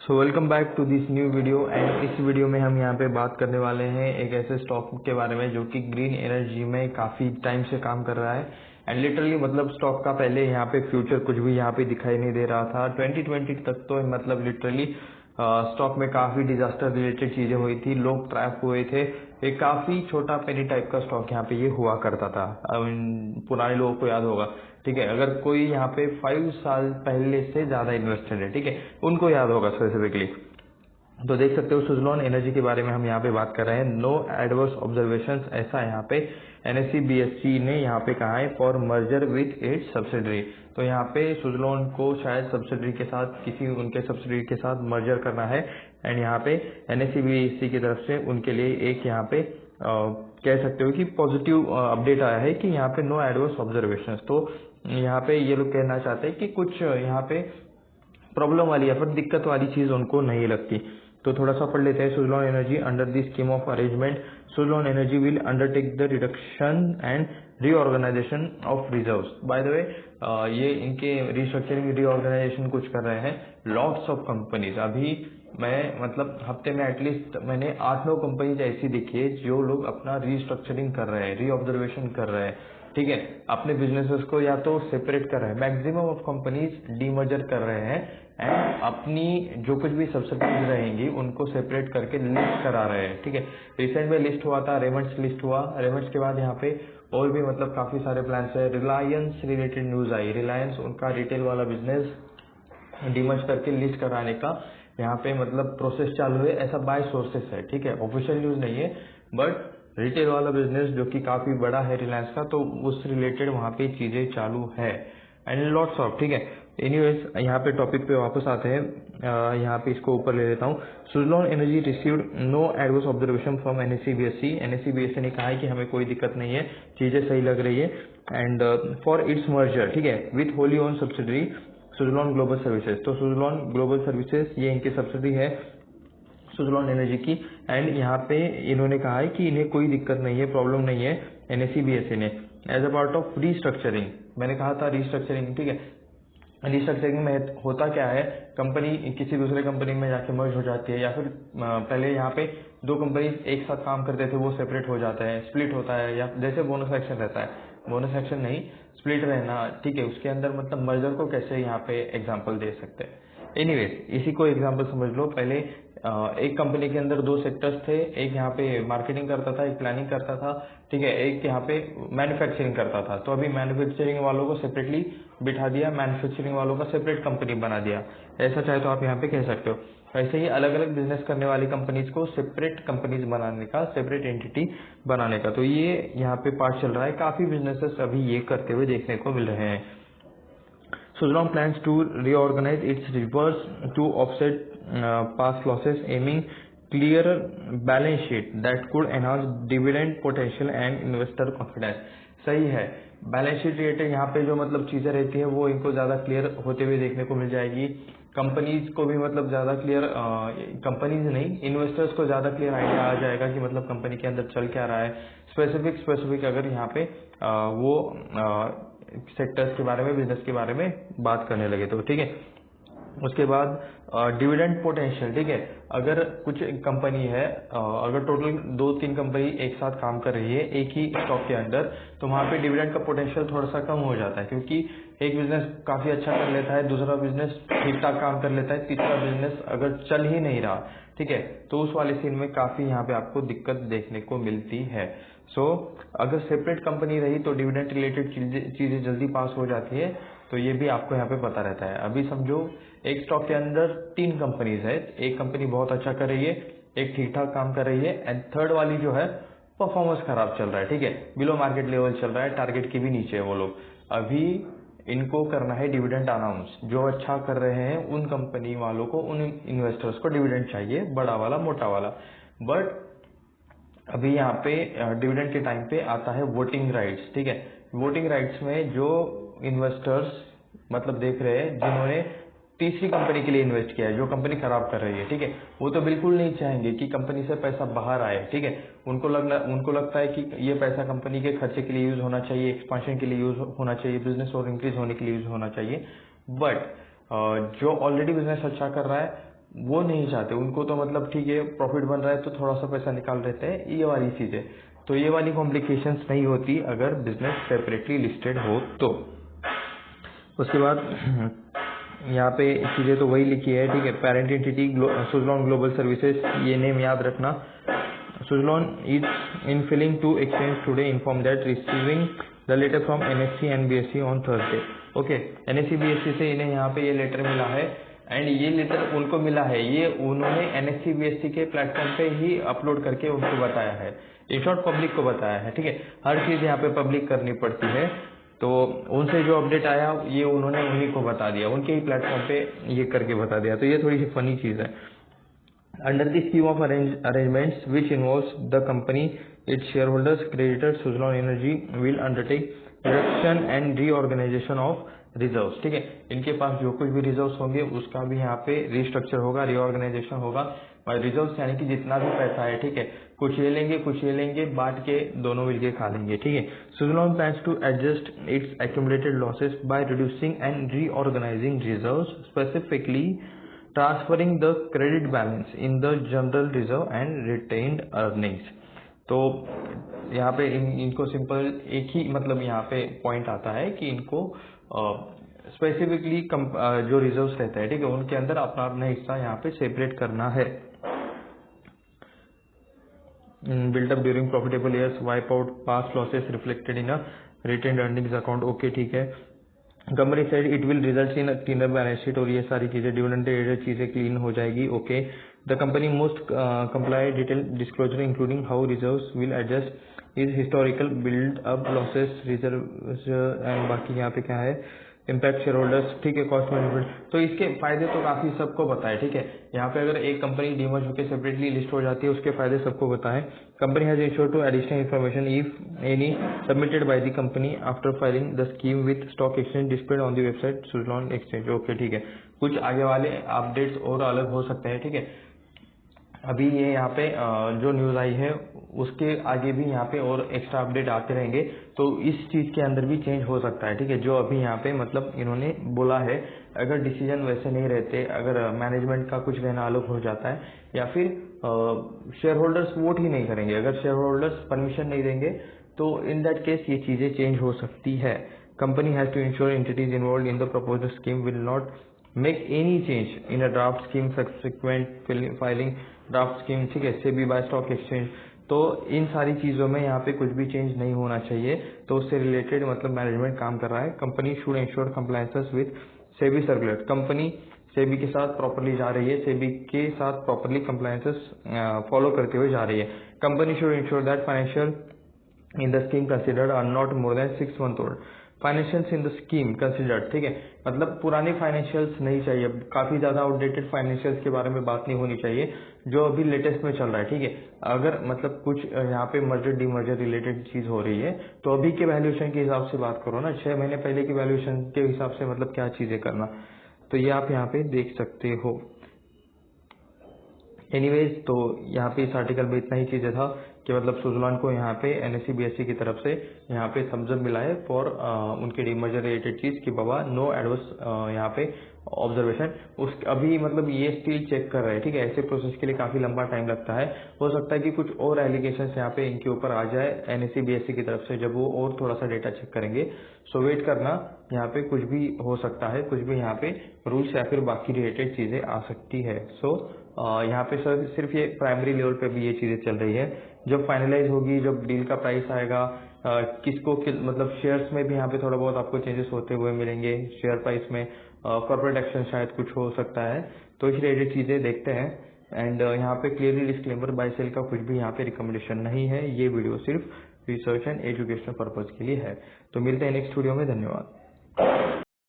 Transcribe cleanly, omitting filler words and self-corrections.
So welcome back to this new video and इस वीडियो में हम यहाँ पे बात करने वाले हैं एक ऐसे स्टॉक के बारे में जो कि ग्रीन एनर्जी में काफ़ी टाइम से काम कर रहा है एंड लिटरली मतलब स्टॉक का पहले यहाँ पे फ्यूचर कुछ भी यहाँ पे दिखाई नहीं दे रहा था। 2020 तक तो मतलब लिटरली स्टॉक में काफ़ी डिजास्टर रिलेटेड चीज़ें हुई थी, लोग ट्रैप हुए थे। एक काफ़ी छोटा पेनी टाइप का स्टॉक यहाँ पे ये हुआ करता था। पुराने लोगों को याद होगा, ठीक है। अगर कोई यहाँ पे 5 साल पहले से ज़्यादा इन्वेस्टेड है, ठीक है, उनको याद होगा स्पेसिफिकली। तो देख सकते हो सुजलॉन एनर्जी के बारे में हम यहाँ पे बात कर रहे हैं। नो एडवर्स ऑब्जर्वेशन, ऐसा यहाँ पे एनएससी बीएससी ने यहाँ पे कहा है for merger with its subsidiary. तो यहाँ पे सुजलॉन को शायद सब्सिडरी के साथ किसी उनके सब्सिडरी के साथ मर्जर करना है एंड यहाँ पे एनएससी बीएससी की तरफ से उनके लिए एक यहाँ पे कह सकते हो कि पॉजिटिव अपडेट आया है कि यहाँ पे नो एडवर्स ऑब्जर्वेशन। तो यहाँ पे ये लोग कहना चाहते हैं कि कुछ यहाँ पे प्रॉब्लम वाली या फिर दिक्कत वाली चीज उनको नहीं लगती। तो थोड़ा सा पढ़ लेते हैं। Suzlon energy under the scheme of arrangement, Suzlon energy will undertake the reduction and reorganisation of reserves. By the way ये इनके रिस्ट्रक्चरिंग रीऑर्गेनाइजेशन कुछ कर रहे हैं। लॉट्स ऑफ कंपनीज, अभी मैं मतलब हफ्ते में एटलीस्ट मैंने 8-9 कंपनीज ऐसी देखी है जो लोग अपना रिस्ट्रक्चरिंग कर रहे हैं, रीऑब्जर्वेशन कर रहे हैं, ठीक है, अपने बिजनेसेस को या तो सेपरेट कर रहे हैं। मैक्सिमम ऑफ कंपनीज डीमर्जर कर रहे हैं एंड अपनी जो कुछ भी सब्सिडीज रहेंगी उनको सेपरेट करके लिस्ट करा रहे हैं, ठीक है। रिसेंट में लिस्ट हुआ था, रेमंड्स लिस्ट हुआ, रेमंड्स के बाद यहाँ पे और भी मतलब काफी सारे प्लान्स है। रिलायंस रिलेटेड न्यूज आई, रिलायंस उनका रिटेल वाला बिजनेस डीमर्ज करके लिस्ट कराने का यहाँ पे मतलब प्रोसेस चालू है, ऐसा बाय सोर्सेस है, ठीक है, ऑफिशियल न्यूज नहीं है। बट रिटेल वाला बिजनेस जो कि काफी बड़ा है रिलायंस का, तो उस रिलेटेड वहाँ पे चीजें चालू है एंड लॉट्स ऑफ, ठीक है। एनीवेज यहाँ पे टॉपिक पे वापस आते हैं। यहाँ पे इसको ऊपर ले लेता हूँ। Suzlon energy received no adverse observation from NSC BSC. NSC BSC ने कहा है कि हमें कोई दिक्कत नहीं है, चीजें सही लग रही है एंड फॉर इट्स मर्जर, ठीक है, with Holi own subsidiary Suzlon global services. तो सुजलॉन ग्लोबल सर्विसेज ये इनकी सब्सिडी है सुजलॉन एनर्जी की एंड यहाँ पे इन्होंने कहा है कि इन्हें कोई दिक्कत नहीं है, प्रॉब्लम नहीं है एनएससी बीएससी ने। As a part of restructuring, मैंने कहा था रीस्ट्रक्चरिंग, ठीक है। रिस्ट्रक्चरिंग में होता क्या है, कंपनी किसी दूसरे कंपनी में जाके मर्ज हो जाती है या फिर पहले यहाँ पे 2 कंपनी एक साथ काम करते थे वो सेपरेट हो जाते हैं, स्प्लिट होता है, या जैसे बोनस एक्शन रहता है, बोनस एक्शन नहीं स्प्लिट रहना, ठीक है, उसके अंदर मतलब मर्जर को कैसे यहाँ पे एग्जाम्पल दे सकते हैं। एनीवेज इसी को एग्जांपल समझ लो। पहले एक कंपनी के अंदर 2 सेक्टर्स थे, एक यहाँ पे मार्केटिंग करता था, एक प्लानिंग करता था, ठीक है, एक यहाँ पे मैन्युफैक्चरिंग करता था। तो अभी मैन्युफैक्चरिंग वालों को सेपरेटली बिठा दिया, मैन्युफैक्चरिंग वालों का सेपरेट कंपनी बना दिया, ऐसा चाहे तो आप यहाँ पे कह सकते हो। ऐसे ही अलग अलग बिजनेस करने वाली कंपनीज को सेपरेट कंपनीज बनाने का, सेपरेट एंटिटी बनाने का, तो ये यहाँ पे पार्ट चल रहा है। काफी बिजनेसेस अभी ये करते हुए देखने को मिल रहे हैं। Suzlon plans to reorganize its reserves to offset past losses, aiming clearer balance sheet that could enhance dividend potential and investor confidence। सही है, बैलेंस शीट रिलेटेड यहाँ पे जो मतलब चीजें रहती है वो इनको ज्यादा क्लियर होते हुए देखने को मिल जाएगी। कंपनीज को भी मतलब ज्यादा क्लियर, कंपनीज नहीं, इन्वेस्टर्स को ज्यादा क्लियर आइडिया आ जाएगा कि मतलब कंपनी के अंदर चल क्या रहा है। स्पेसिफिक अगर यहाँ पे वो सेक्टर्स के बारे में, बिजनेस के बारे में बात करने लगे तो, ठीक है। उसके बाद डिविडेंड पोटेंशियल, ठीक है, अगर कुछ कंपनी है, अगर टोटल 2-3 कंपनी एक साथ काम कर रही है एक ही स्टॉक के अंदर, तो वहां पे डिविडेंड का पोटेंशियल थोड़ा सा कम हो जाता है, क्योंकि एक बिजनेस काफी अच्छा कर लेता है, दूसरा बिजनेस ठीक ठाक काम कर लेता है, तीसरा बिजनेस अगर चल ही नहीं रहा, ठीक है, तो उस वाले सीन में काफी यहाँ पे आपको दिक्कत देखने को मिलती है। अगर सेपरेट कंपनी रही तो डिविडेंड रिलेटेड चीजें जल्दी पास हो जाती है, तो ये भी आपको यहाँ पे पता रहता है। अभी समझो एक स्टॉक के अंदर 3 कंपनीज है, एक कंपनी बहुत अच्छा कर रही है, एक ठीक ठाक काम कर रही है एंड थर्ड वाली जो है परफॉर्मेंस खराब चल रहा है, ठीक है, बिलो मार्केट लेवल चल रहा है, टारगेट की भी नीचे है वो लोग। अभी इनको करना है डिविडेंड अनाउंस, जो अच्छा कर रहे हैं उन कंपनी वालों को, उन इन्वेस्टर्स को डिविडेंड चाहिए, बड़ा वाला मोटा वाला। बट अभी यहाँ पे डिविडेंड के टाइम पे आता है वोटिंग राइट्स, ठीक है। वोटिंग राइट्स में जो इन्वेस्टर्स मतलब देख रहे हैं जिन्होंने तीसरी कंपनी के लिए इन्वेस्ट किया है, जो कंपनी खराब कर रही है, ठीक है, वो तो बिल्कुल नहीं चाहेंगे कि कंपनी से पैसा बाहर आए, ठीक है। उनको लगता है कि ये पैसा कंपनी के खर्चे के लिए यूज होना चाहिए, एक्सपांशन के लिए यूज होना चाहिए, बिजनेस और इंक्रीज होने के लिए यूज होना चाहिए। बट जो ऑलरेडी बिजनेस अच्छा कर रहा है वो नहीं चाहते, उनको तो मतलब ठीक है प्रॉफिट बन रहा है तो थोड़ा सा पैसा निकाल लेते हैं, ये वाली चीज़ें। तो ये वाली कॉम्प्लिकेशंस नहीं होती अगर बिजनेस सेपरेटली लिस्टेड हो तो। उसके बाद यहाँ पे चीज़ें तो वही लिखी है, ठीक है। Parent entity Suzlon global services, ये नेम याद रखना। Suzlon is in filing to exchange today inform that receiving the letter from NSE and BSE on Thursday. Okay, NSE BSE से इन्हें यहाँ पे ये लेटर मिला है, एंड ये लेटर उनको मिला है, ये उन्होंने NSE BSE के प्लेटफॉर्म पे ही अपलोड करके उनको बताया है, इन शॉर्ट पब्लिक को बताया है, ठीक है। हर चीज़ यहाँ पे पब्लिक करनी पड़ती है, तो उनसे जो अपडेट आया ये उन्होंने उन्हीं को बता दिया, उनके ही प्लेटफॉर्म पे ये करके बता दिया। तो ये थोड़ी सी फनी चीज़ है। Under the scheme of arrangements which involves the company its shareholders creditors Suzlon energy will undertake reduction and reorganisation of reserves, ठीक है। इनके पास जो कुछ भी रिजर्व्स होंगे उसका भी यहाँ पे रिस्ट्रक्चर होगा, रीऑर्गेनाइजेशन होगा। रिजर्व्स यानी कि जितना भी पैसा है, ठीक है, कुछ ये लेंगे कुछ ये लेंगे, बांट के दोनों मिलके खा लेंगे, ठीक है। Suzlon plans to adjust its accumulated losses by reducing and reorganising reserves, specifically transferring the credit balance in the general reserve and retained earnings. तो यहाँ पे इनको सिंपल एक ही मतलब यहाँ पे पॉइंट आता है कि इनको स्पेसिफिकली जो रिजर्व्स रहते हैं, ठीक है, उनके अंदर अपना अपना हिस्सा यहाँ पे सेपरेट करना है। Built up during profitable years, wipe out past losses reflected in a retained earnings account. Okay, ठीक है। Company said it will result in cleaner balance sheet, और ये सारी चीजें डिविडेंड रिलेटेड चीजें क्लीन हो जाएगी। Okay, the company most comply detail disclosure including how reserves will adjust is historical build up losses reserve and बाकी यहाँ पे क्या है, इम्पैक्ट शेयर होल्डर्स, ठीक है, कॉस्ट मैनेजमेंट। तो इसके फायदे तो काफी सबको पता है, ठीक है। यहाँ पे अगर एक कंपनी डीमर्ज होकर सेपरेटली लिस्ट हो जाती है उसके फायदे सबको पता है। Company has ensured to additional information if any submitted by the company after filing the scheme with stock exchange displayed on the website Suzlon exchange. Okay, ठीक है। कुछ आगे वाले अपडेट्स और अलग हो सकते हैं, ठीक है। अभी ये यहाँ पे जो न्यूज आई है उसके आगे भी यहाँ पे और एक्स्ट्रा अपडेट आते रहेंगे, तो इस चीज के अंदर भी चेंज हो सकता है, ठीक है। जो अभी यहाँ पे मतलब इन्होंने बोला है, अगर डिसीजन वैसे नहीं रहते, अगर मैनेजमेंट का कुछ रहना अलग हो जाता है, या फिर शेयर होल्डर्स वोट ही नहीं करेंगे, अगर शेयर होल्डर्स परमिशन नहीं देंगे, तो इन दैट केस ये चीजें चेंज हो सकती है। Company has to ensure entities involve in the proposed scheme will not make any change in a draft scheme subsequent filing draft scheme, ठीक है, सेबी बाय स्टॉक एक्सचेंज। तो इन सारी चीजों में यहाँ पे कुछ भी चेंज नहीं होना चाहिए, तो उससे रिलेटेड मतलब मैनेजमेंट काम कर रहा है। Company should ensure compliances with SEBI circular, company SEBI के साथ प्रॉपरली जा रही है, सेबी के साथ प्रॉपरली कंप्लायंसेस फॉलो करते हुए जा रही है। Company should ensure that financial in the scheme considered are not more than 6 months old. Financials in the scheme considered, ठीक है, मतलब पुराने फाइनेंशियल्स नहीं चाहिए, काफी ज्यादा आउटडेटेड फाइनेंशियल्स के बारे में बात नहीं होनी चाहिए, जो अभी लेटेस्ट में चल रहा है, ठीक है। अगर मतलब कुछ यहाँ पे मर्जर डीमर्जर रिलेटेड चीज हो रही है, तो अभी के वैल्यूएशन के हिसाब से बात करो ना, 6 महीने पहले की वैल्यूएशन के हिसाब से मतलब क्या चीजें करना, तो ये आप यहाँ पे देख सकते हो। एनीवेज, तो यहाँ पे इस आर्टिकल में इतना ही चीजें था कि मतलब सुजलॉन को यहाँ पे NSE BSE की तरफ से यहाँ पे थम्स अप मिला है फॉर उनके डीमर्जर रिलेटेड चीज कि बाबा नो एडवर्स यहाँ पे ऑब्जर्वेशन। उस अभी मतलब ये स्टिल चेक कर रहे हैं, ठीक है, ऐसे प्रोसेस के लिए काफी लंबा टाइम लगता है, हो सकता है कि कुछ और एलिगेशन यहाँ पे इनके ऊपर आ जाए NSE BSE की तरफ से, जब वो और थोड़ा सा डेटा चेक करेंगे। सो वेट करना, यहाँ पे कुछ भी हो सकता है, कुछ भी यहाँ पे रूल्स या फिर बाकी रिलेटेड चीजें आ सकती है। सो यहाँ पे सर सिर्फ ये प्राइमरी लेवल पे भी ये चीजें चल रही है, जब फाइनलाइज होगी, जब डील का प्राइस आएगा, किसको मतलब शेयर्स में भी यहाँ पे थोड़ा बहुत आपको चेंजेस होते हुए मिलेंगे, शेयर प्राइस में कॉर्पोरेट एक्शन शायद कुछ हो सकता है, तो इस रिलेटेड चीजें देखते हैं। एंड यहाँ पे क्लियरली डिस्क्लेमर, बाय सेल का कुछ भी यहाँ पे रिकमेंडेशन नहीं है, ये वीडियो सिर्फ रिसर्च एंड एजुकेशनल पर्पज के लिए है। तो मिलते हैं नेक्स्ट वीडियो में, धन्यवाद।